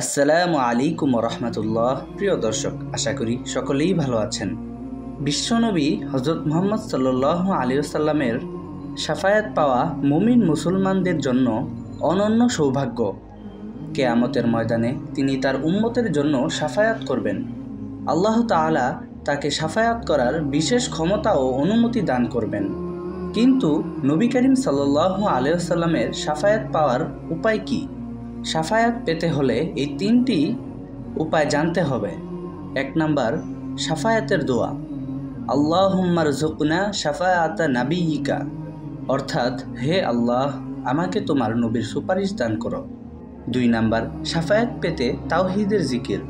আসসালামু আলাইকুম রহমতুল্লাহ। প্রিয় দর্শক, আশা করি সকলেই ভালো আছেন। বিশ্বনবী হজরত মুহাম্মদ সাল্লাল্লাহু আলাইহি ওয়াসাল্লামের শাফায়াত পাওয়া মুমিন মুসলমানদের জন্য অনন্য সৌভাগ্য। কিয়ামতের ময়দানে তিনি তার উম্মতের জন্য শাফায়াত করবেন। আল্লাহ তাআলা তাকে শাফায়াত করার বিশেষ ক্ষমতা ও অনুমতি দান করবেন। কিন্তু নবী করিম সাল্লাল্লাহু আলাইহি ওয়াসাল্লামের শাফায়াত পাওয়ার উপায় কি? শাফায়াত পেতে হলে এই তিনটি উপায় জানতে হবে। ১ নাম্বার, শাফায়াতের দোয়া। আল্লাহুম্মা রযুকনা শাফাআতা নাবিয়িকা, অর্থাৎ হে আল্লাহ, আমাকে তোমার নবীর সুপারিশ দান করো। ২ নাম্বার, শাফায়াত পেতে তাওহীদের জিকির।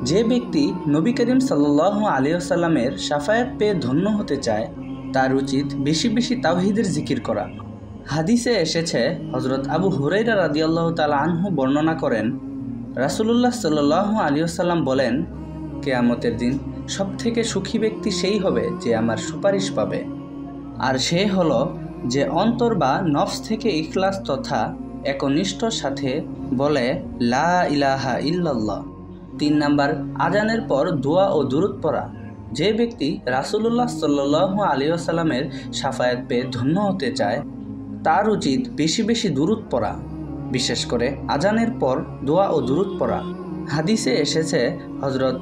যে ব্যক্তি নবী করিম সাল্লাল্লাহু আলাইহি ওয়াসাল্লামের শাফায়াত পেয়ে ধন্য হতে চায়, তার উচিত বেশি বেশি তাওহীদের জিকির করা। হাদিসে এসেছে, হযরত আবু হুরায়রা রাদিয়াল্লাহু তাআলা আনহু বর্ণনা করেন, রাসূলুল্লাহ সাল্লাল্লাহু আলাইহি ওয়াসাল্লাম বলেন, কিয়ামতের দিন সবথেকে সুখী ব্যক্তি সেই হবে যে আমার সুপারিশ পাবে, আর সে হলো যে অন্তর বা নফস থেকে ইখলাস তথা একনিষ্ঠর সাথে বলে লা ইলাহা ইল্লাল্লাহ। ৩ নাম্বার, আজানের পর দোয়া ও দুরূদ পড়া। যে ব্যক্তি রাসূলুল্লাহ সাল্লাল্লাহু আলাইহি ওয়াসাল্লামের শাফায়াত পেয়ে ধন্য হতে চায়, তার উচিত বেশি বেশি দুরূদ পড়া, বিশেষ করে আজানের পর দোয়া ও দুরূদ পড়া। হাদিসে এসেছে, হযরত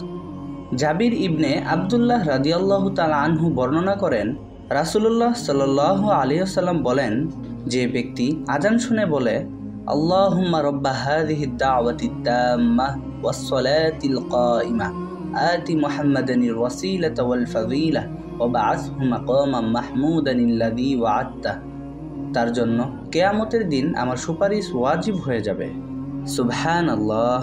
জাবির ইবনে আবদুল্লাহ রাদিয়াল্লাহু তাআলা আনহু বর্ণনা করেন, রাসূলুল্লাহ সাল্লাল্লাহু আলাইহি ওয়াসাল্লাম বলেন, যে ব্যক্তি আজান শুনে বলে আল্লাহুম্মা রাব্বা হাযিহিদ দাওয়াতিত তাম্মাহ ওয়াস সালাতিল কাইমাহ আতি মুহাম্মাদানিল ওয়াসিলাতা ওয়াল ফাযিলাহ ওয়া বা'আথহু মাকামান মাহমুদানিল্লাযী ওয়া'আদতাহ, তার জন্য কিয়ামতের দিন আমার সুপারিশ ওয়াজিব হয়ে যাবে। সুবহানাল্লাহ।